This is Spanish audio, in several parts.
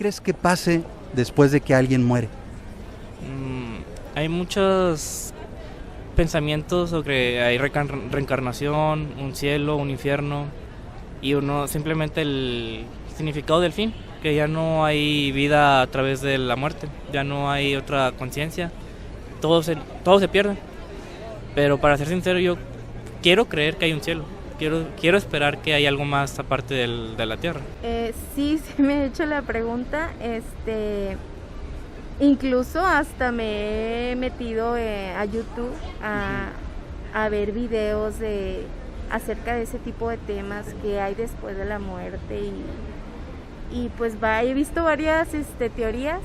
crees que pase después de que alguien muere? Hay muchos pensamientos sobre hay reencarnación, un cielo, un infierno y uno simplemente el significado del fin, que ya no hay vida a través de la muerte, ya no hay otra conciencia, todo se pierde. Pero para ser sincero, yo quiero creer que hay un cielo, quiero esperar que hay algo más aparte de la tierra. Sí me he hecho la pregunta, incluso hasta me he metido a YouTube a ver videos acerca de ese tipo de temas que hay después de la muerte y pues he visto varias teorías,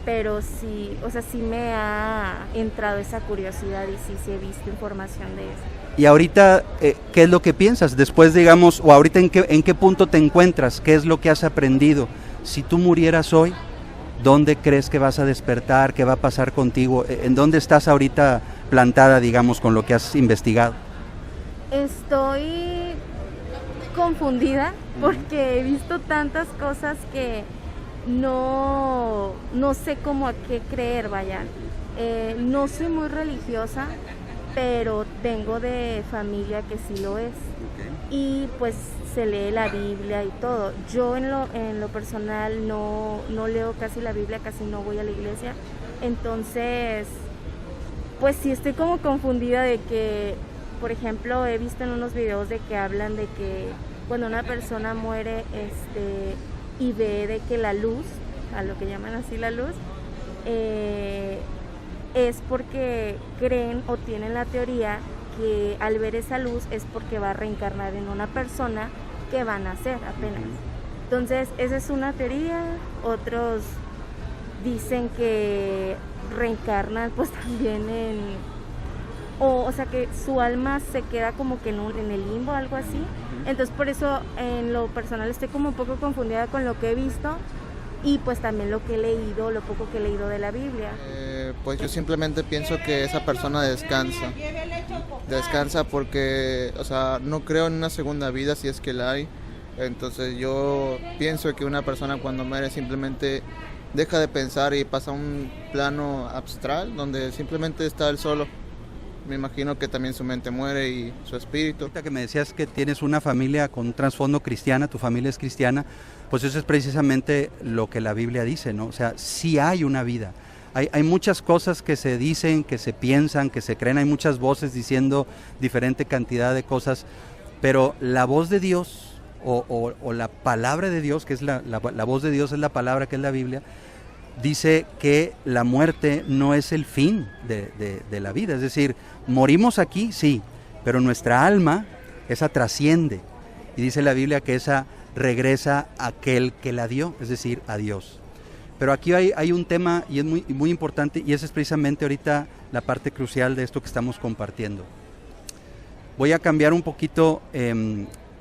pero sí, o sea, sí me ha entrado esa curiosidad y sí he visto información de eso. Y ahorita, ¿qué es lo que piensas? Después, digamos, o ahorita ¿en qué punto te encuentras? ¿Qué es lo que has aprendido? Si tú murieras hoy, ¿dónde crees que vas a despertar? ¿Qué va a pasar contigo? ¿En dónde estás ahorita plantada, digamos, con lo que has investigado? Estoy confundida porque he visto tantas cosas que no sé cómo a qué creer, vaya. No soy muy religiosa, pero vengo de familia que sí lo es. Y pues se lee la Biblia y todo. Yo en lo personal no leo casi la Biblia, casi no voy a la iglesia. Entonces, pues sí estoy como confundida de que, por ejemplo, he visto en unos videos de que hablan de que cuando una persona muere y ve de que la luz, a lo que llaman así la luz, es porque creen o tienen la teoría que al ver esa luz es porque va a reencarnar en una persona que va a nacer apenas. Entonces, esa es una teoría. Otros dicen que reencarnan pues también o sea que su alma se queda como que en el limbo, algo así. Entonces, por eso en lo personal estoy como un poco confundida con lo que he visto y pues también lo que he leído, lo poco que he leído de la Biblia. Pues yo simplemente pienso que esa persona descansa porque, o sea, no creo en una segunda vida si es que la hay. Entonces yo pienso que una persona cuando muere simplemente deja de pensar y pasa a un plano abstral donde simplemente está él solo. Me imagino que también su mente muere y su espíritu. Ahorita que me decías que tienes una familia con un trasfondo cristiana, tu familia es cristiana, pues eso es precisamente lo que la Biblia dice, ¿no? O sea, sí hay una vida. Hay muchas cosas que se dicen, que se piensan, que se creen, hay muchas voces diciendo diferente cantidad de cosas, pero la voz de Dios o la palabra de Dios, que es la voz de Dios, es la palabra que es la Biblia, dice que la muerte no es el fin de la vida, es decir, morimos aquí, sí, pero nuestra alma, esa trasciende, y dice la Biblia que esa regresa a aquel que la dio, es decir, a Dios. Pero aquí hay un tema y es muy importante, y esa es precisamente ahorita la parte crucial de esto que estamos compartiendo. Voy a cambiar un poquito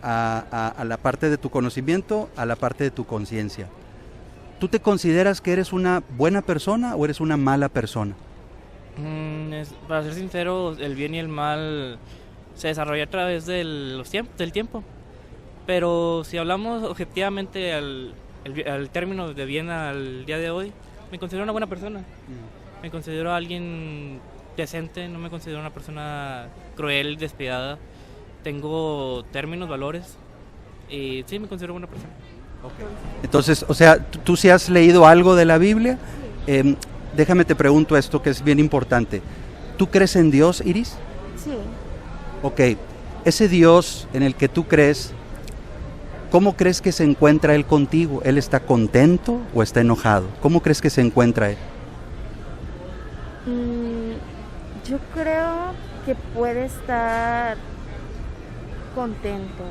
a la parte de tu conocimiento, a la parte de tu conciencia. ¿Tú te consideras que eres una buena persona o eres una mala persona? Para ser sincero, el bien y el mal se desarrolla a través del tiempo. Pero si hablamos objetivamente al término de bien al día de hoy, me considero una buena persona. Me considero alguien decente, no me considero una persona cruel, despiadada. Tengo términos, valores y sí, me considero buena persona. Okay. Entonces, o sea, ¿tú sí has leído algo de la Biblia? Déjame te pregunto esto que es bien importante. ¿Tú crees en Dios, Iris? Sí. Ok, ese Dios en el que tú crees, ¿cómo crees que se encuentra Él contigo? ¿Él está contento o está enojado? ¿Cómo crees que se encuentra Él? Yo creo que puede estar contento.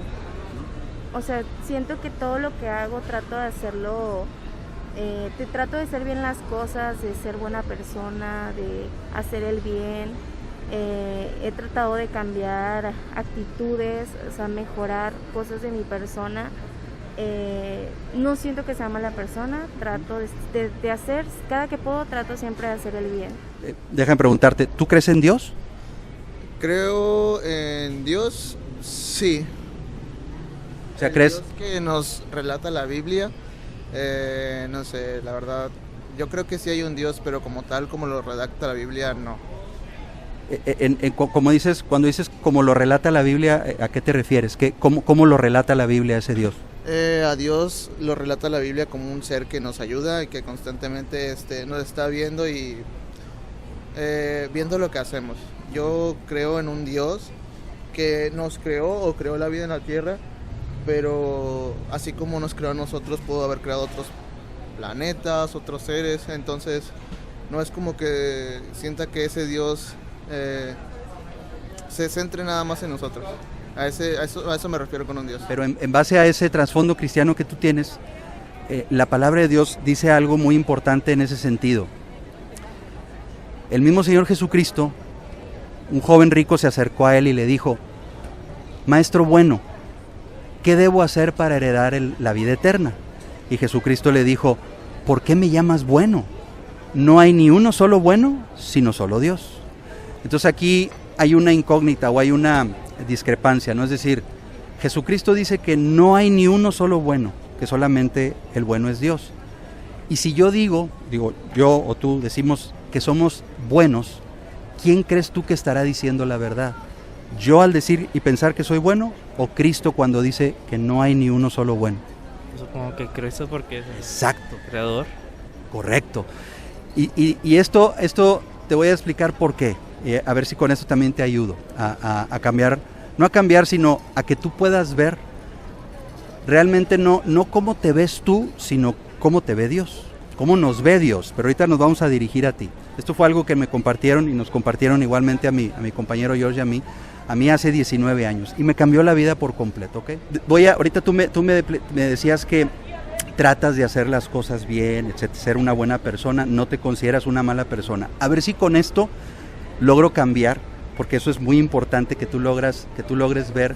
O sea, siento que todo lo que hago trato de hacerlo, trato de hacer bien las cosas, de ser buena persona, de hacer el bien. He tratado de cambiar actitudes, o sea, mejorar cosas de mi persona. No siento que sea mala persona, trato de hacer, cada que puedo trato siempre de hacer el bien. Déjame preguntarte, ¿tú crees en Dios? Creo en Dios, sí. O sea, ¿crees? Dios que nos relata la Biblia, No sé, la verdad, yo creo que sí hay un Dios, pero como tal, como lo redacta la Biblia, no. Como dices, cuando dices como lo relata la Biblia, ¿a qué te refieres? ¿Cómo lo relata la Biblia ese Dios? A Dios lo relata la Biblia como un ser que nos ayuda y que constantemente nos está viendo y viendo lo que hacemos. Yo creo en un Dios que nos creó o creó la vida en la tierra, pero así como nos creó a nosotros, pudo haber creado otros planetas, otros seres. Entonces no es como que sienta que ese Dios se centre nada más en nosotros. A eso me refiero con un Dios. Pero en base a ese trasfondo cristiano que tú tienes, la palabra de Dios dice algo muy importante en ese sentido. El mismo Señor Jesucristo, un joven rico se acercó a él y le dijo: Maestro bueno, ¿qué debo hacer para heredar la vida eterna? Y Jesucristo le dijo: ¿por qué me llamas bueno? No hay ni uno solo bueno, sino solo Dios. Entonces aquí hay una incógnita o hay una discrepancia, ¿no? Es decir, Jesucristo dice que no hay ni uno solo bueno, que solamente el bueno es Dios. Y si yo digo yo o tú decimos que somos buenos, ¿quién crees tú que estará diciendo la verdad? ¿Yo al decir y pensar que soy bueno, o Cristo cuando dice que no hay ni uno solo bueno? Supongo que Cristo, porque es el Exacto. creador. Correcto. Y esto te voy a explicar por qué. A ver si con esto también te ayudo a cambiar, no a cambiar, sino a que tú puedas ver realmente no cómo te ves tú, sino cómo te ve Dios, cómo nos ve Dios. Pero ahorita nos vamos a dirigir a ti. Esto fue algo que me compartieron y nos compartieron igualmente a mi compañero George y a mí hace 19 años, y me cambió la vida por completo, ¿ok? Ahorita tú me decías que tratas de hacer las cosas bien, etcétera, ser una buena persona, no te consideras una mala persona. A ver si con esto logro cambiar, porque eso es muy importante, que tú logres ver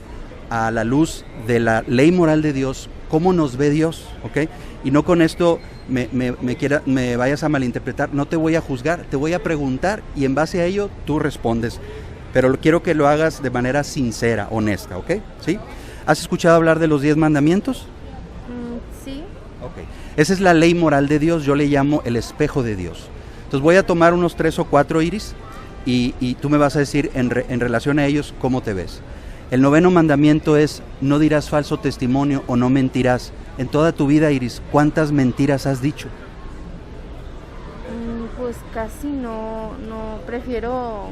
a la luz de la ley moral de Dios cómo nos ve Dios, ¿ok? Y no con esto me vayas a malinterpretar. No te voy a juzgar, te voy a preguntar y en base a ello tú respondes, pero quiero que lo hagas de manera sincera, honesta, ¿ok? ¿Sí? ¿Has escuchado hablar de los 10 mandamientos? Sí. Ok. Esa es la ley moral de Dios, yo le llamo el espejo de Dios. Entonces voy a tomar unos 3 o 4, Iris, y tú me vas a decir en relación a ellos cómo te ves. El 9º mandamiento es: no dirás falso testimonio o no mentirás. En toda tu vida, Iris, ¿cuántas mentiras has dicho? Pues casi no, prefiero,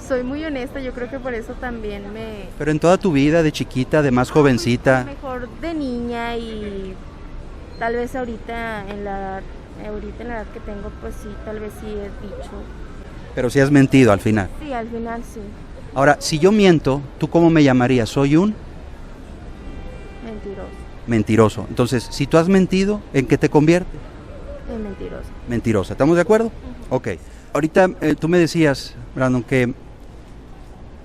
soy muy honesta, yo creo que por eso también Pero en toda tu vida, de chiquita, de más jovencita. Mejor de niña, y tal vez ahorita en la edad que tengo, pues sí, tal vez sí he dicho. Pero sí has mentido al final. Sí, al final sí. Ahora, si yo miento, ¿tú cómo me llamarías? ¿Soy un? Mentiroso. Mentiroso. Entonces, si tú has mentido, ¿en qué te convierte? En mentiroso. Mentirosa. ¿Estamos de acuerdo? Uh-huh. Ok. Ahorita tú me decías, Brandon, que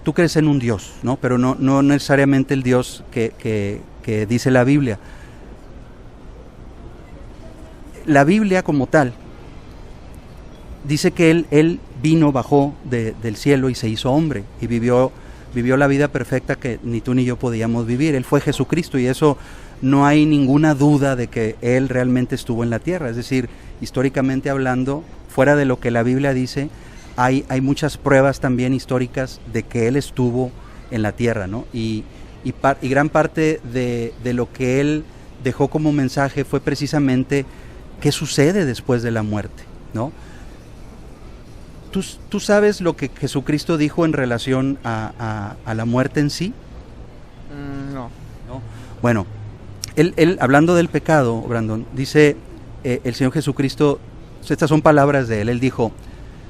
tú crees en un Dios, ¿no? Pero no necesariamente el Dios que dice la Biblia. La Biblia como tal dice que él bajó del cielo y se hizo hombre y vivió la vida perfecta que ni tú ni yo podíamos vivir. Él fue Jesucristo, y eso no hay ninguna duda de que él realmente estuvo en la tierra. Es decir, históricamente hablando, fuera de lo que la Biblia dice, hay muchas pruebas también históricas de que él estuvo en la tierra, ¿no? Y gran parte de lo que él dejó como mensaje fue precisamente qué sucede después de la muerte, ¿no? ¿Tú sabes lo que Jesucristo dijo en relación a la muerte en sí? No. Bueno, él hablando del pecado, Brandon, dice el Señor Jesucristo, estas son palabras de él dijo: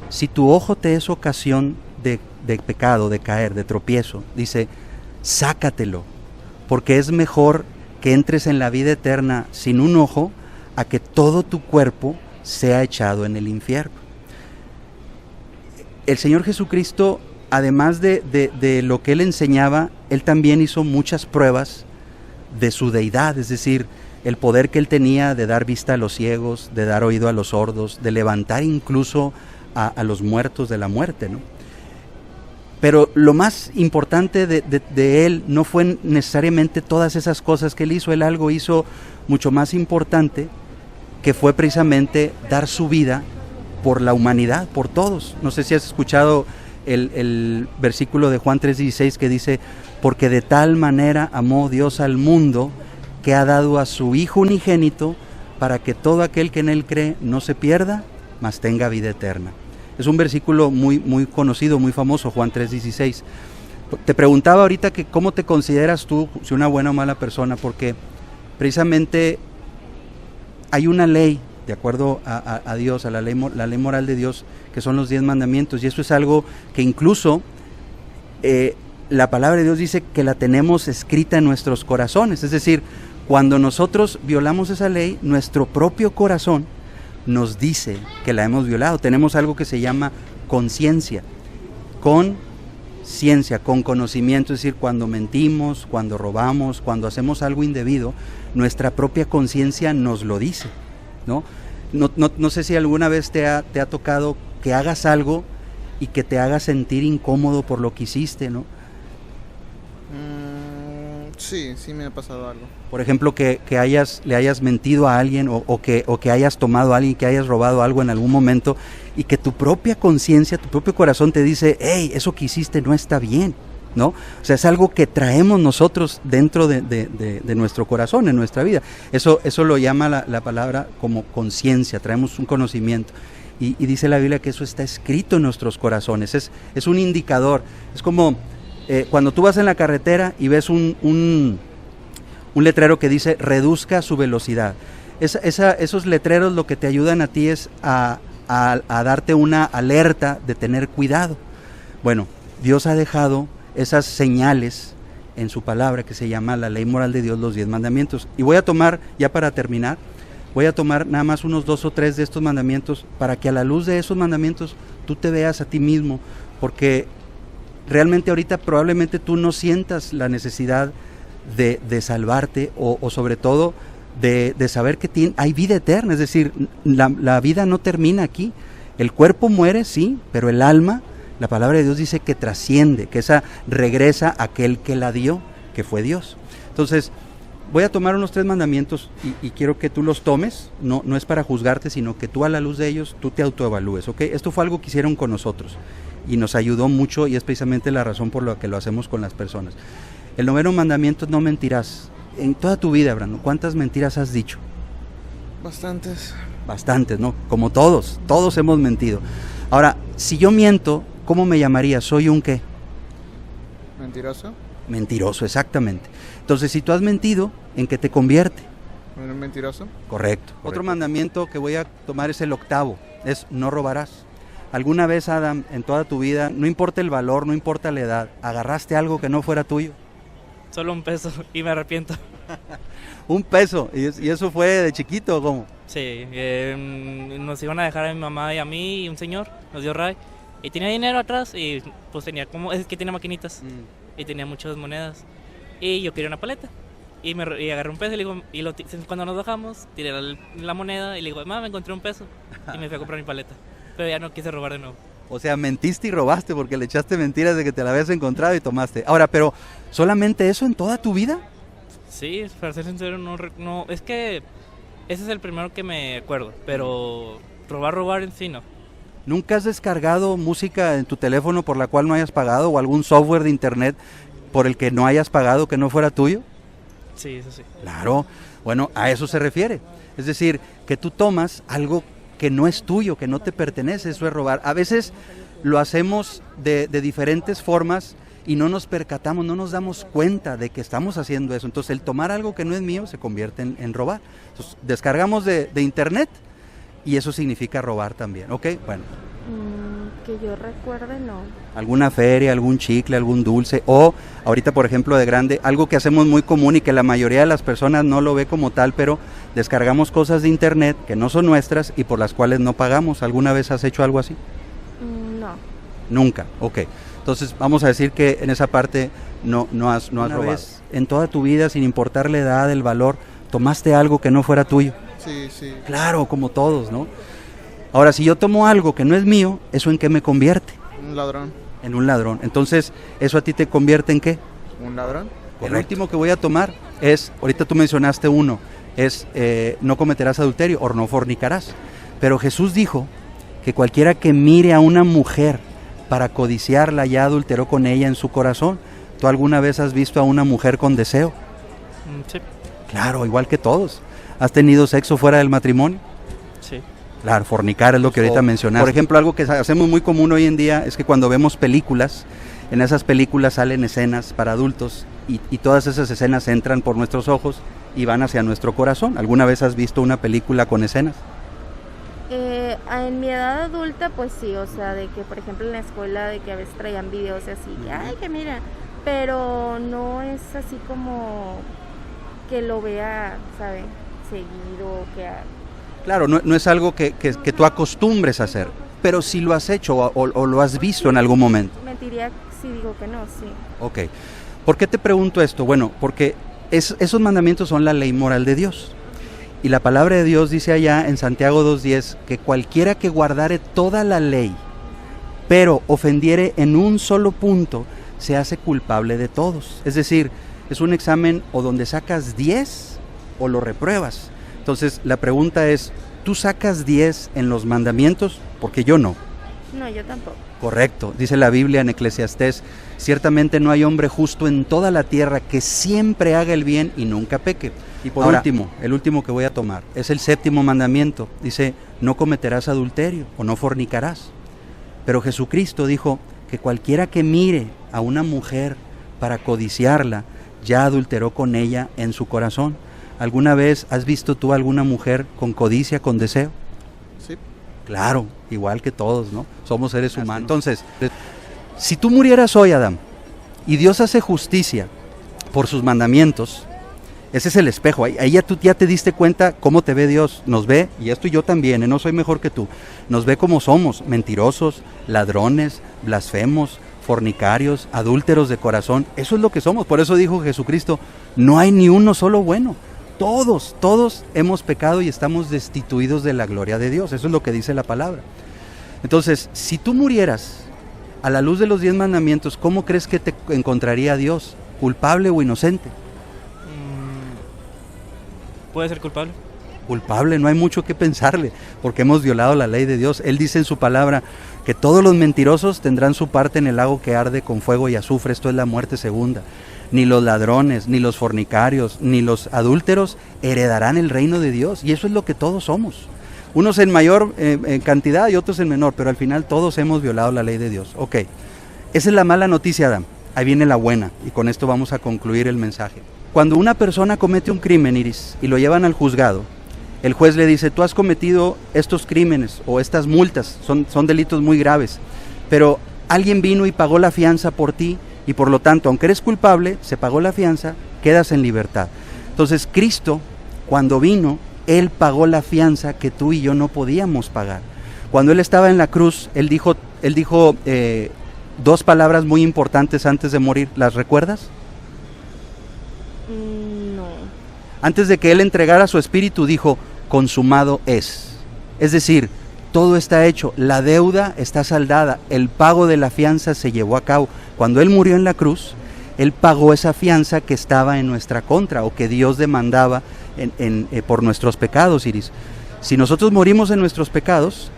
si tu ojo te es ocasión de pecado, de caer, de tropiezo, dice, sácatelo, porque es mejor que entres en la vida eterna sin un ojo, a que todo tu cuerpo sea echado en el infierno. El Señor Jesucristo, además de lo que él enseñaba, él también hizo muchas pruebas de su deidad, es decir, el poder que él tenía de dar vista a los ciegos, de dar oído a los sordos, de levantar incluso a los muertos de la muerte, ¿no? Pero lo más importante de él no fue necesariamente todas esas cosas que él hizo mucho más importante, que fue precisamente dar su vida por la humanidad, por todos. No sé si has escuchado el versículo de Juan 3:16 que dice, porque de tal manera amó Dios al mundo que ha dado a su Hijo unigénito para que todo aquel que en Él cree no se pierda, mas tenga vida eterna. Es un versículo muy, muy conocido, muy famoso, Juan 3:16. Te preguntaba ahorita que cómo te consideras tú, si una buena o mala persona, porque precisamente hay una ley, de acuerdo a Dios, a la ley moral de Dios, que son los 10 mandamientos, y eso es algo que incluso la palabra de Dios dice que la tenemos escrita en nuestros corazones. Es decir, cuando nosotros violamos esa ley, nuestro propio corazón nos dice que la hemos violado. Tenemos algo que se llama conciencia, con ciencia, con conocimiento, es decir, cuando mentimos, cuando robamos, cuando hacemos algo indebido, nuestra propia conciencia nos lo dice, ¿no? No sé si alguna vez te ha tocado que hagas algo y que te haga sentir incómodo por lo que hiciste, ¿no? Sí me ha pasado algo. Por ejemplo, que le hayas mentido a alguien o que hayas tomado a alguien, que hayas robado algo en algún momento y que tu propia conciencia, tu propio corazón te dice, hey, eso que hiciste no está bien, ¿no? O sea, es algo que traemos nosotros dentro de nuestro corazón, en nuestra vida. Eso lo llama la palabra como conciencia, traemos un conocimiento. Y dice la Biblia que eso está escrito en nuestros corazones, es un indicador, es como cuando tú vas en la carretera y ves un letrero que dice reduzca su velocidad. Esos letreros lo que te ayudan a ti es a darte una alerta de tener cuidado. Bueno, Dios ha dejado esas señales en su palabra que se llama la ley moral de Dios, los 10 mandamientos. Y voy a tomar, ya para terminar, nada más unos 2 o 3 de estos mandamientos para que a la luz de esos mandamientos tú te veas a ti mismo, porque realmente ahorita probablemente tú no sientas la necesidad de salvarte o sobre todo de saber que hay vida eterna, es decir, la vida no termina aquí, el cuerpo muere, sí, pero el alma, la palabra de Dios dice que trasciende, que esa regresa a aquel que la dio, que fue Dios. Entonces, voy a tomar unos 3 mandamientos y quiero que tú los tomes, no es para juzgarte, sino que tú a la luz de ellos, tú te autoevalúes, ¿ok? Esto fue algo que hicieron con nosotros y nos ayudó mucho y es precisamente la razón por la que lo hacemos con las personas. El 9º mandamiento es no mentirás. En toda tu vida, Brandon, ¿cuántas mentiras has dicho? Bastantes, ¿no? Como todos hemos mentido. Ahora, si yo miento, ¿cómo me llamaría? ¿Soy un qué? ¿Mentiroso? Mentiroso, exactamente. Entonces, si tú has mentido, ¿en qué te convierte? ¿Un mentiroso? Correcto. Otro mandamiento que voy a tomar es el 8º, es no robarás. ¿Alguna vez, Adam, en toda tu vida, no importa el valor, no importa la edad, agarraste algo que no fuera tuyo? Solo un peso y me arrepiento. ¿Un peso? ¿Y eso fue de chiquito o cómo? Sí, nos iban a dejar a mi mamá y a mí y un señor, nos dio ray. Y tenía dinero atrás y pues tenía es que tiene maquinitas y tenía muchas monedas. Y yo quería una paleta. Y agarré un peso y le digo, cuando nos bajamos, tiré la moneda y le digo, mamá, me encontré un peso. Y me fui a comprar mi paleta. Pero ya no quise robar de nuevo. O sea, mentiste y robaste porque le echaste mentiras de que te la habías encontrado y tomaste. Ahora, pero ¿solamente eso en toda tu vida? Sí, para ser sincero, no, es que ese es el primero que me acuerdo, pero robar en sí no. ¿Nunca has descargado música en tu teléfono por la cual no hayas pagado o algún software de internet por el que no hayas pagado que no fuera tuyo? Sí, eso sí. Claro, bueno, a eso se refiere. Es decir, que tú tomas algo que no es tuyo, que no te pertenece, eso es robar. A veces lo hacemos de diferentes formas y no nos percatamos, no nos damos cuenta de que estamos haciendo eso. Entonces el tomar algo que no es mío se convierte en robar. Entonces descargamos de internet y eso significa robar también, ¿ok? Bueno. Que yo recuerde, no. Alguna feria, algún chicle, algún dulce o ahorita por ejemplo de grande, algo que hacemos muy común y que la mayoría de las personas no lo ve como tal, pero descargamos cosas de internet que no son nuestras y por las cuales no pagamos. ¿Alguna vez has hecho algo así? No. Nunca, ok. Entonces vamos a decir que en esa parte no has robado. En toda tu vida, sin importar la edad, el valor, tomaste algo que no fuera tuyo. Sí. Claro, como todos, ¿no? Ahora, si yo tomo algo que no es mío, ¿eso en qué me convierte? Un ladrón. En un ladrón. Entonces, ¿eso a ti te convierte en qué? ¿Un ladrón? El último que voy a tomar es, ahorita tú mencionaste uno, es no cometerás adulterio o no fornicarás. Pero Jesús dijo que cualquiera que mire a una mujer para codiciarla ya adulteró con ella en su corazón. ¿Tú alguna vez has visto a una mujer con deseo? Sí. Claro, igual que todos. ¿Has tenido sexo fuera del matrimonio? Sí. Claro, fornicar es lo que ahorita mencionaste. Por ejemplo, algo que hacemos muy común hoy en día es que cuando vemos películas, en esas películas salen escenas para adultos y todas esas escenas entran por nuestros ojos y van hacia nuestro corazón. ¿Alguna vez has visto una película con escenas? En mi edad adulta, pues sí, o sea, de que por ejemplo en la escuela, de que a veces traían videos y así, ay, que mira, pero no es así como que lo vea, ¿sabe? Seguido, Claro, no es algo que tú acostumbres a hacer, pero si lo has hecho o lo has visto en algún momento. Mentiría si digo que no, sí. Ok. ¿Por qué te pregunto esto? Bueno, porque esos mandamientos son la ley moral de Dios. Y la palabra de Dios dice allá en Santiago 2:10 que cualquiera que guardare toda la ley, pero ofendiere en un solo punto, se hace culpable de todos. Es decir, es un examen o donde sacas 10 o lo repruebas. Entonces la pregunta es, ¿tú sacas 10 en los mandamientos? Porque yo no. No, yo tampoco. Correcto, dice la Biblia en Eclesiastés, ciertamente no hay hombre justo en toda la tierra que siempre haga el bien y nunca peque. Y por último, el último que voy a tomar, es el 7º mandamiento, dice, no cometerás adulterio o no fornicarás. Pero Jesucristo dijo que cualquiera que mire a una mujer para codiciarla, ya adulteró con ella en su corazón. ¿Alguna vez has visto tú a alguna mujer con codicia, con deseo? Sí. Claro, igual que todos, ¿no? Somos seres humanos. Entonces, si tú murieras hoy, Adán, y Dios hace justicia por sus mandamientos, ese es el espejo. Ahí ya te diste cuenta cómo te ve Dios. Nos ve, y esto y yo también, no soy mejor que tú. Nos ve como somos, mentirosos, ladrones, blasfemos, fornicarios, adúlteros de corazón. Eso es lo que somos. Por eso dijo Jesucristo, no hay ni uno solo bueno. Todos hemos pecado y estamos destituidos de la gloria de Dios. Eso es lo que dice la palabra. Entonces, si tú murieras a la luz de los 10 mandamientos, ¿cómo crees que te encontraría Dios? ¿Culpable o inocente? ¿Puede ser culpable? Culpable, no hay mucho que pensarle, porque hemos violado la ley de Dios. Él dice en su palabra que todos los mentirosos tendrán su parte en el lago que arde con fuego y azufre, esto es la muerte segunda. Ni los ladrones, ni los fornicarios, ni los adúlteros heredarán el reino de Dios, y eso es lo que todos somos. Unos en mayor cantidad y otros en menor, pero al final todos hemos violado la ley de Dios. Ok, esa es la mala noticia, Adán. Ahí viene la buena, y con esto vamos a concluir el mensaje. Cuando una persona comete un crimen, Iris, y lo llevan al juzgado, el juez le dice, tú has cometido estos crímenes o estas multas, son delitos muy graves, pero alguien vino y pagó la fianza por ti, y por lo tanto, aunque eres culpable, se pagó la fianza, quedas en libertad. Entonces Cristo, cuando vino, Él pagó la fianza que tú y yo no podíamos pagar. Cuando Él estaba en la cruz, Él dijo 2 palabras muy importantes antes de morir. ¿Las recuerdas? No. Antes de que Él entregara su espíritu, dijo, consumado es. Es decir, todo está hecho, la deuda está saldada, el pago de la fianza se llevó a cabo. Cuando Él murió en la cruz, Él pagó esa fianza que estaba en nuestra contra o que Dios demandaba por nuestros pecados, Iris. Si nosotros morimos en nuestros pecados,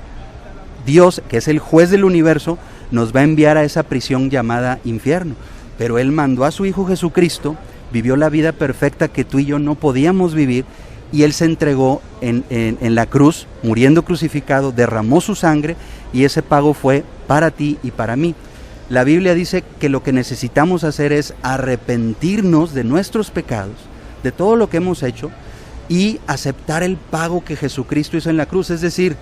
Dios, que es el juez del universo, nos va a enviar a esa prisión llamada infierno. Pero Él mandó a su Hijo Jesucristo, vivió la vida perfecta que tú y yo no podíamos vivir, y Él se entregó en la cruz, muriendo crucificado, derramó su sangre, y ese pago fue para ti y para mí. La Biblia dice que lo que necesitamos hacer es arrepentirnos de nuestros pecados, de todo lo que hemos hecho, y aceptar el pago que Jesucristo hizo en la cruz. Es decir,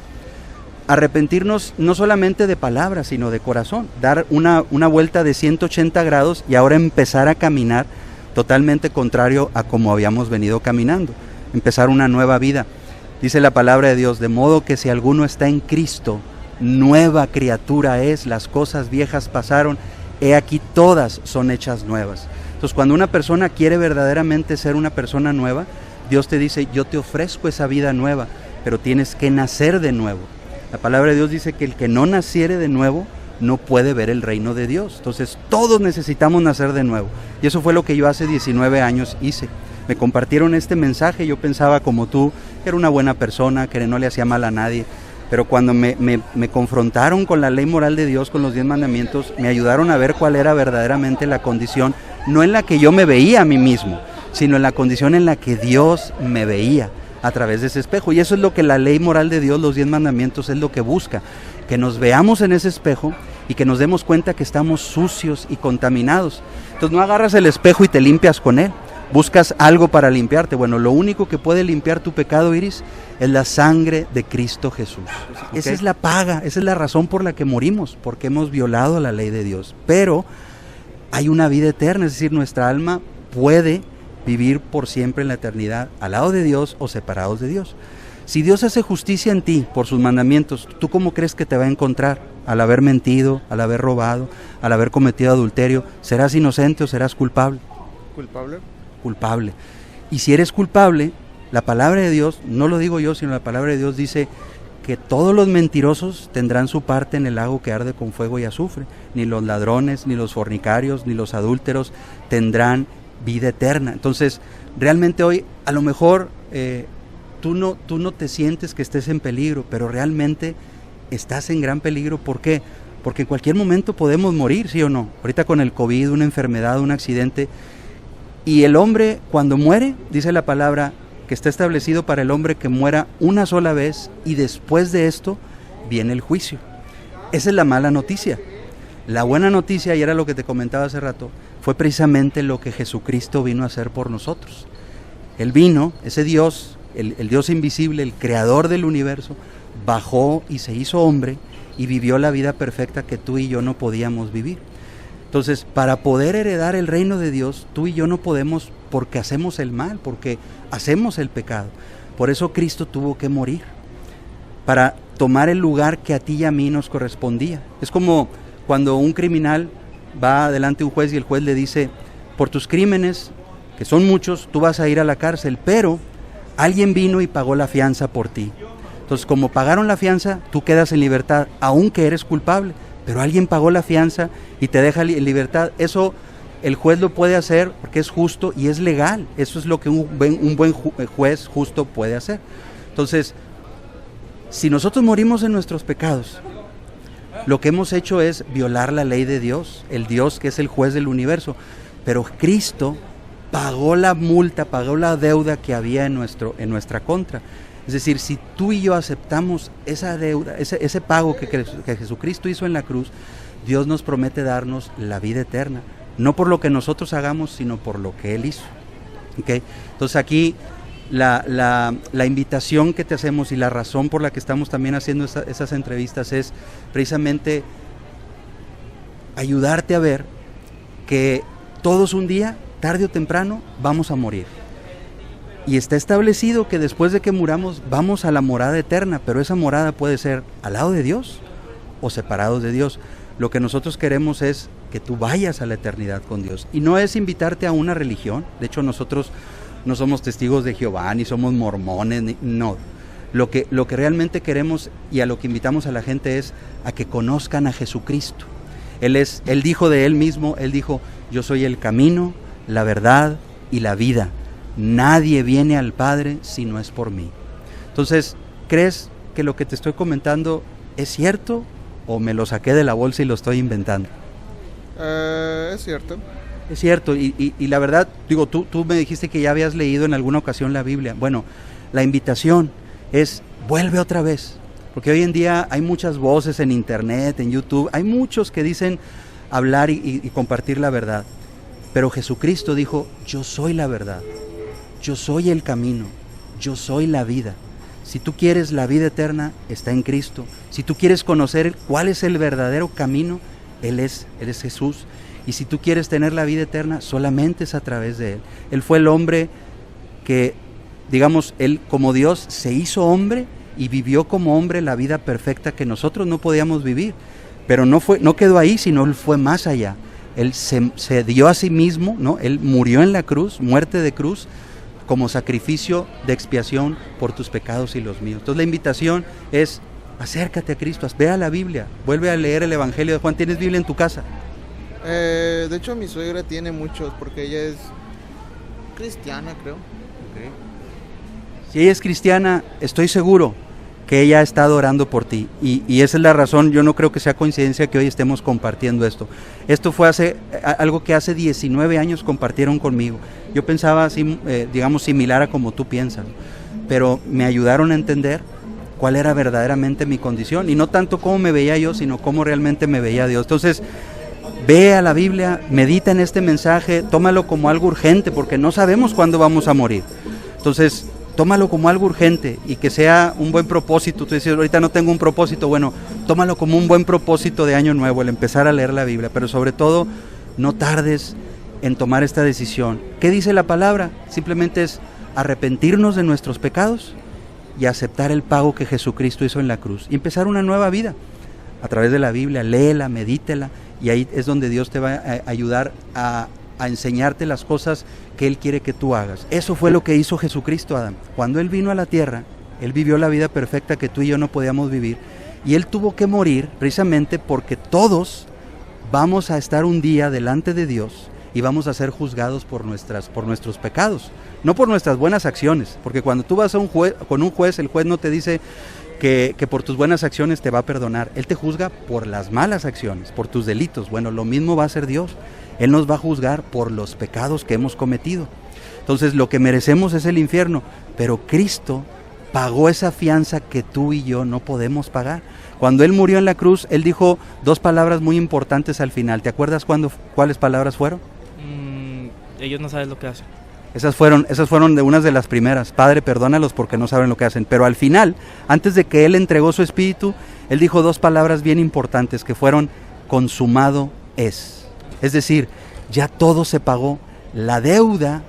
arrepentirnos no solamente de palabras, sino de corazón, dar una vuelta de 180 grados y ahora empezar a caminar totalmente contrario a como habíamos venido caminando, empezar una nueva vida. Dice la palabra de Dios, de modo que si alguno está en Cristo, nueva criatura es, las cosas viejas pasaron, he aquí todas son hechas nuevas. Entonces, cuando una persona quiere verdaderamente ser una persona nueva, Dios te dice, yo te ofrezco esa vida nueva, pero tienes que nacer de nuevo. La palabra de Dios dice que el que no naciere de nuevo no puede ver el reino de Dios. Entonces todos necesitamos nacer de nuevo, y eso fue lo que yo hace 19 años hice. me compartieron este mensaje. Yo pensaba como tú, que era una buena persona, que no le hacía mal a nadie, pero cuando me confrontaron con la ley moral de Dios, con los 10 mandamientos, me ayudaron a ver cuál era verdaderamente la condición, no en la que yo me veía a mí mismo, sino en la condición en la que Dios me veía a través de ese espejo. Y eso es lo que la ley moral de Dios, los 10 mandamientos, es lo que busca, que nos veamos en ese espejo y que nos demos cuenta que estamos sucios y contaminados. Entonces no agarras el espejo y te limpias con él, buscas algo para limpiarte. Bueno, lo único que puede limpiar tu pecado, Iris, es la sangre de Cristo Jesús. ¿Okay? Esa es la paga, esa es la razón por la que morimos, porque hemos violado la ley de Dios. Pero hay una vida eterna, es decir, nuestra alma puede vivir por siempre en la eternidad, al lado de Dios o separados de Dios. Si Dios hace justicia en ti por sus mandamientos, ¿tú cómo crees que te va a encontrar? Al haber mentido, al haber robado, al haber cometido adulterio, ¿serás inocente o serás culpable? ¿Culpable? Culpable. Y si eres culpable, la palabra de Dios, no lo digo yo, sino la palabra de Dios dice que todos los mentirosos tendrán su parte en el lago que arde con fuego y azufre. Ni los ladrones, ni los fornicarios, ni los adúlteros tendrán vida eterna. Entonces, realmente hoy, a lo mejor tú no te sientes que estés en peligro, pero realmente estás en gran peligro. ¿Por qué? Porque en cualquier momento podemos morir, ¿sí o no? Ahorita con el COVID, una enfermedad, un accidente. Y el hombre, cuando muere, dice la palabra, que está establecido para el hombre que muera una sola vez y después de esto viene el juicio. Esa es la mala noticia. La buena noticia, y era lo que te comentaba hace rato, fue precisamente lo que Jesucristo vino a hacer por nosotros. Él vino, ese Dios, el Dios invisible, el creador del universo, bajó y se hizo hombre y vivió la vida perfecta que tú y yo no podíamos vivir. Entonces, para poder heredar el reino de Dios, tú y yo no podemos, porque hacemos el mal, porque hacemos el pecado. Por eso Cristo tuvo que morir, para tomar el lugar que a ti y a mí nos correspondía. Es como cuando un criminal va delante de un juez y el juez le dice, por tus crímenes, que son muchos, tú vas a ir a la cárcel, pero alguien vino y pagó la fianza por ti. Entonces, como pagaron la fianza, tú quedas en libertad, aunque eres culpable, pero alguien pagó la fianza y te deja en libertad. Eso el juez lo puede hacer porque es justo y es legal. Eso es lo que un buen juez justo puede hacer. Entonces, si nosotros morimos en nuestros pecados, lo que hemos hecho es violar la ley de Dios, el Dios que es el juez del universo. Pero Cristo pagó la multa, pagó la deuda que había en nuestra contra. Es decir, si tú y yo aceptamos esa deuda, ese pago que Jesucristo hizo en la cruz, Dios nos promete darnos la vida eterna, no por lo que nosotros hagamos, sino por lo que Él hizo. ¿Okay? Entonces aquí la invitación que te hacemos y la razón por la que estamos también haciendo esas entrevistas es precisamente ayudarte a ver que todos un día, tarde o temprano, vamos a morir. Y está establecido que después de que muramos vamos a la morada eterna, pero esa morada puede ser al lado de Dios o separados de Dios. Lo que nosotros queremos es que tú vayas a la eternidad con Dios. Y no es invitarte a una religión. De hecho, nosotros no somos testigos de Jehová, ni somos mormones, no. Lo que realmente queremos y a lo que invitamos a la gente es a que conozcan a Jesucristo. Él dijo de Él mismo, Él dijo, yo soy el camino, la verdad y la vida. Nadie viene al Padre si no es por mí. Entonces, ¿crees que lo que te estoy comentando es cierto o me lo saqué de la bolsa y lo estoy inventando? Es cierto. Es cierto, y la verdad, digo, tú me dijiste que ya habías leído en alguna ocasión la Biblia. Bueno, la invitación es, vuelve otra vez, porque hoy en día hay muchas voces en internet, en YouTube, hay muchos que dicen hablar y compartir la verdad, pero Jesucristo dijo, yo soy la verdad. Yo soy el camino, yo soy la vida. Si tú quieres la vida eterna, está en Cristo. Si tú quieres conocer cuál es el verdadero camino, Él es Jesús. Y si tú quieres tener la vida eterna, solamente es a través de Él. Él fue el hombre que, digamos, Él como Dios se hizo hombre y vivió como hombre la vida perfecta que nosotros no podíamos vivir. Pero no quedó ahí, sino Él fue más allá. Él se dio a sí mismo, ¿no? Él murió en la cruz, muerte de cruz, como sacrificio de expiación por tus pecados y los míos. Entonces la invitación es, acércate a Cristo, ve a la Biblia, vuelve a leer el Evangelio de Juan. ¿Tienes Biblia en tu casa? De hecho mi suegra tiene muchos, porque ella cristiana, creo. Si ella es cristiana, estoy seguro que ella ha estado orando por ti, y esa es la razón. Yo no creo que sea coincidencia que hoy estemos compartiendo esto. Esto fue algo que hace 19 años compartieron conmigo. Yo pensaba así, digamos, similar a como tú piensas, pero me ayudaron a entender cuál era verdaderamente mi condición, y no tanto cómo me veía yo, sino cómo realmente me veía Dios. Entonces, ve a la Biblia, medita en este mensaje, tómalo como algo urgente, porque no sabemos cuándo vamos a morir. Entonces, tómalo como algo urgente, y que sea un buen propósito. Tú dices, ahorita no tengo un propósito. Bueno, tómalo como un buen propósito de año nuevo, el empezar a leer la Biblia, pero sobre todo, no tardes en tomar esta decisión. ¿Qué dice la palabra? Simplemente es arrepentirnos de nuestros pecados y aceptar el pago que Jesucristo hizo en la cruz, y empezar una nueva vida a través de la Biblia. Léela, medítela, y ahí es donde Dios te va a ayudar a enseñarte las cosas que Él quiere que tú hagas. Eso fue lo que hizo Jesucristo, Adán. Cuando Él vino a la tierra, Él vivió la vida perfecta que tú y yo no podíamos vivir, y Él tuvo que morir precisamente porque todos vamos a estar un día delante de Dios y vamos a ser juzgados por nuestros pecados, no por nuestras buenas acciones, porque cuando tú vas a con un juez, el juez no te dice que por tus buenas acciones te va a perdonar. Él te juzga por las malas acciones, por tus delitos. Bueno, lo mismo va a hacer Dios. Él nos va a juzgar por los pecados que hemos cometido. Entonces, lo que merecemos es el infierno, pero Cristo pagó esa fianza que tú y yo no podemos pagar. Cuando Él murió en la cruz, Él dijo dos palabras muy importantes al final. ¿Te acuerdas cuáles palabras fueron? Ellos no saben lo que hacen. Esas fueron de unas de las primeras. Padre, perdónalos porque no saben lo que hacen. Pero al final, antes de que Él entregó su espíritu, Él dijo dos palabras bien importantes que fueron: consumado es. Es decir, ya todo se pagó. La deuda,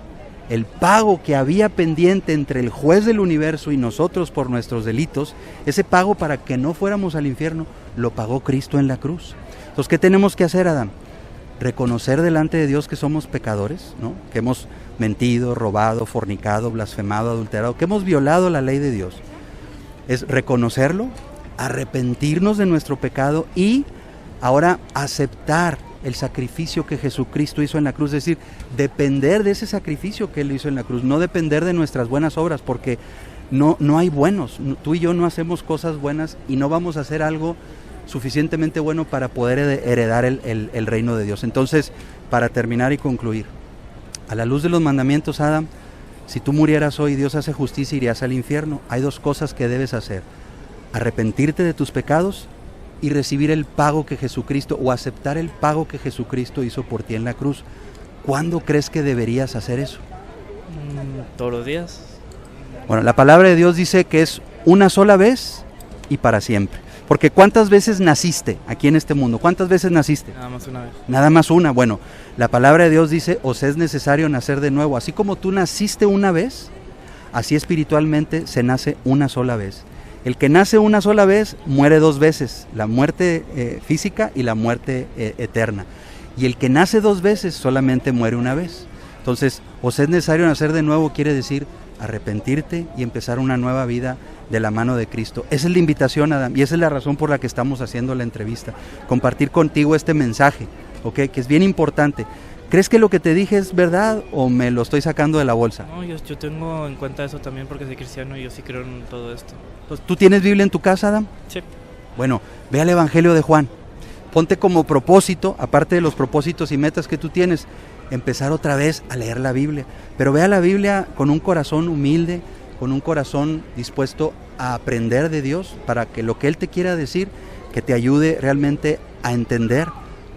el pago que había pendiente entre el juez del universo y nosotros por nuestros delitos, ese pago para que no fuéramos al infierno, lo pagó Cristo en la cruz. Entonces, ¿qué tenemos que hacer, Adán? Reconocer delante de Dios que somos pecadores, ¿no? Que hemos mentido, robado, fornicado, blasfemado, adulterado, que hemos violado la ley de Dios. Es reconocerlo, arrepentirnos de nuestro pecado y ahora aceptar el sacrificio que Jesucristo hizo en la cruz. Es decir, depender de ese sacrificio que Él hizo en la cruz, no depender de nuestras buenas obras, porque no hay buenos. Tú y yo no hacemos cosas buenas y no vamos a hacer algo suficientemente bueno para poder heredar el reino de Dios. Entonces, para terminar y concluir, a la luz de los mandamientos, Adán, si tú murieras hoy, Dios hace justicia, irías al infierno. Hay dos cosas que debes hacer: arrepentirte de tus pecados y recibir el pago que Jesucristo, o aceptar el pago que Jesucristo hizo por ti en la cruz. ¿Cuándo crees que deberías hacer eso? Todos los días. Bueno, la palabra de Dios dice que es una sola vez y para siempre. Porque ¿cuántas veces naciste aquí en este mundo? ¿Cuántas veces naciste? Nada más una vez. Nada más una. Bueno, la palabra de Dios dice: os es necesario nacer de nuevo. Así como tú naciste una vez, así espiritualmente se nace una sola vez. El que nace una sola vez muere dos veces: la muerte física y la muerte eterna. Y el que nace dos veces solamente muere una vez. Entonces, os es necesario nacer de nuevo quiere decir arrepentirte y empezar una nueva vida de la mano de Cristo. Esa es la invitación, Adán, y esa es la razón por la que estamos haciendo la entrevista. Compartir contigo este mensaje, ¿ok? Que es bien importante. ¿Crees que lo que te dije es verdad o me lo estoy sacando de la bolsa? No, yo tengo en cuenta eso también porque soy cristiano y yo sí creo en todo esto. Entonces, ¿tú tienes Biblia en tu casa, Adán? Sí. Bueno, ve al Evangelio de Juan. Ponte como propósito, aparte de los propósitos y metas que tú tienes, empezar otra vez a leer la Biblia. Pero ve a la Biblia con un corazón humilde, con un corazón dispuesto a aprender de Dios, para que lo que Él te quiera decir, que te ayude realmente a entender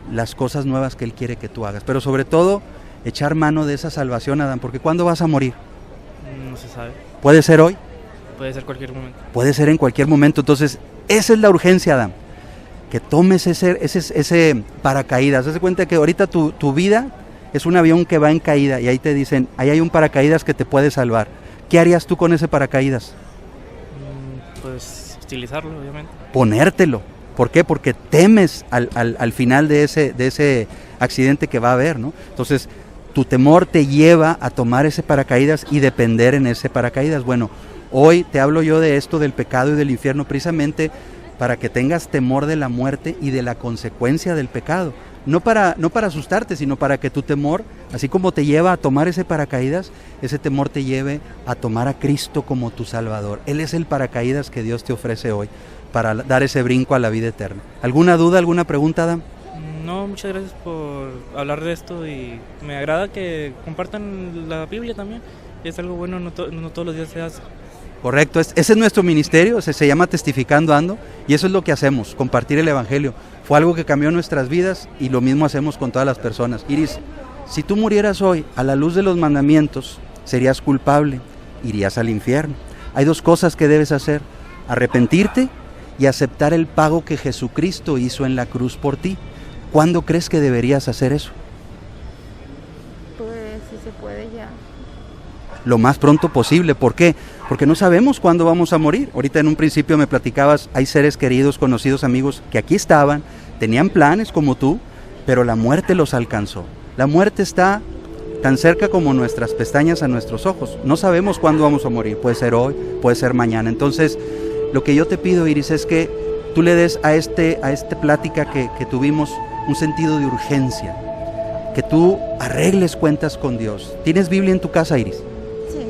las cosas nuevas que Él quiere que tú hagas. Pero sobre todo, echar mano de esa salvación, Adán, porque ¿cuándo vas a morir? No se sabe. ¿Puede ser hoy? Puede ser cualquier momento. Puede ser en cualquier momento. Entonces, esa es la urgencia, Adán. Que tomes ese paracaídas. Haz de cuenta que ahorita tu vida es un avión que va en caída y ahí te dicen, ahí hay un paracaídas que te puede salvar. ¿Qué harías tú con ese paracaídas? Pues utilizarlo, obviamente. Ponértelo. ¿Por qué? Porque temes al final de ese accidente que va a haber, ¿no? Entonces, tu temor te lleva a tomar ese paracaídas y depender en ese paracaídas. Bueno, hoy te hablo yo de esto, del pecado y del infierno, precisamente para que tengas temor de la muerte y de la consecuencia del pecado. No para asustarte, sino para que tu temor, así como te lleva a tomar ese paracaídas, ese temor te lleve a tomar a Cristo como tu Salvador. Él es el paracaídas que Dios te ofrece hoy para dar ese brinco a la vida eterna. ¿Alguna duda, alguna pregunta, Adam? No, muchas gracias por hablar de esto y me agrada que compartan la Biblia también. Es algo bueno, no todos los días se hace. Correcto, ese es nuestro ministerio, se llama Testificando Ando, y eso es lo que hacemos, compartir el Evangelio. Fue algo que cambió nuestras vidas y lo mismo hacemos con todas las personas. Iris, si tú murieras hoy a la luz de los mandamientos, serías culpable, irías al infierno. Hay dos cosas que debes hacer: arrepentirte y aceptar el pago que Jesucristo hizo en la cruz por ti. ¿Cuándo crees que deberías hacer eso? Pues si se puede ya. Lo más pronto posible. ¿Por qué? Porque no sabemos cuándo vamos a morir. Ahorita en un principio me platicabas, hay seres queridos, conocidos, amigos que aquí estaban, tenían planes como tú, pero la muerte los alcanzó. La muerte está tan cerca como nuestras pestañas a nuestros ojos. No sabemos cuándo vamos a morir. Puede ser hoy, puede ser mañana. Entonces, lo que yo te pido, Iris, es que tú le des a esta plática que tuvimos un sentido de urgencia. Que tú arregles cuentas con Dios. ¿Tienes Biblia en tu casa, Iris? Sí.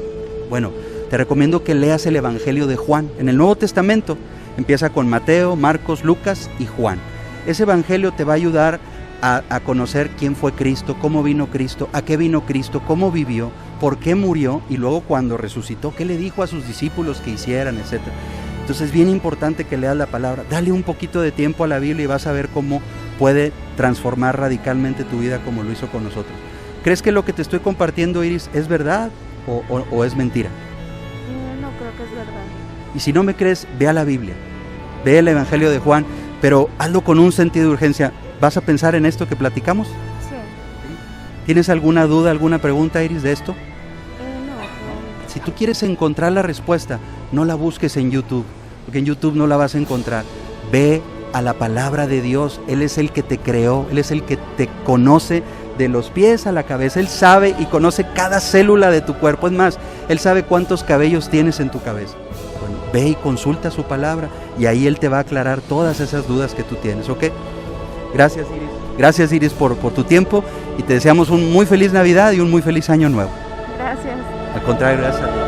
Bueno, te recomiendo que leas el Evangelio de Juan. En el Nuevo Testamento empieza con Mateo, Marcos, Lucas y Juan. Ese Evangelio te va a ayudar a conocer quién fue Cristo, cómo vino Cristo, a qué vino Cristo, cómo vivió, por qué murió y luego cuando resucitó, qué le dijo a sus discípulos que hicieran, etc. Entonces es bien importante que leas la palabra. Dale un poquito de tiempo a la Biblia y vas a ver cómo puede transformar radicalmente tu vida como lo hizo con nosotros. ¿Crees que lo que te estoy compartiendo, Iris, es verdad o es mentira? No creo que es verdad. Y si no me crees, ve a la Biblia, ve el Evangelio de Juan, pero hazlo con un sentido de urgencia. ¿Vas a pensar en esto que platicamos? Sí. ¿Tienes alguna duda, alguna pregunta, Iris, de esto? No. Si tú quieres encontrar la respuesta, no la busques en YouTube, porque en YouTube no la vas a encontrar. Ve a la palabra de Dios. Él es el que te creó, Él es el que te conoce de los pies a la cabeza. Él sabe y conoce cada célula de tu cuerpo. Es más, Él sabe cuántos cabellos tienes en tu cabeza. Bueno, ve y consulta su palabra y ahí Él te va a aclarar todas esas dudas que tú tienes, ¿ok? Gracias, Iris. Gracias, Iris, por tu tiempo y te deseamos un muy feliz Navidad y un muy feliz Año Nuevo. Gracias. Al contrario, gracias a ti.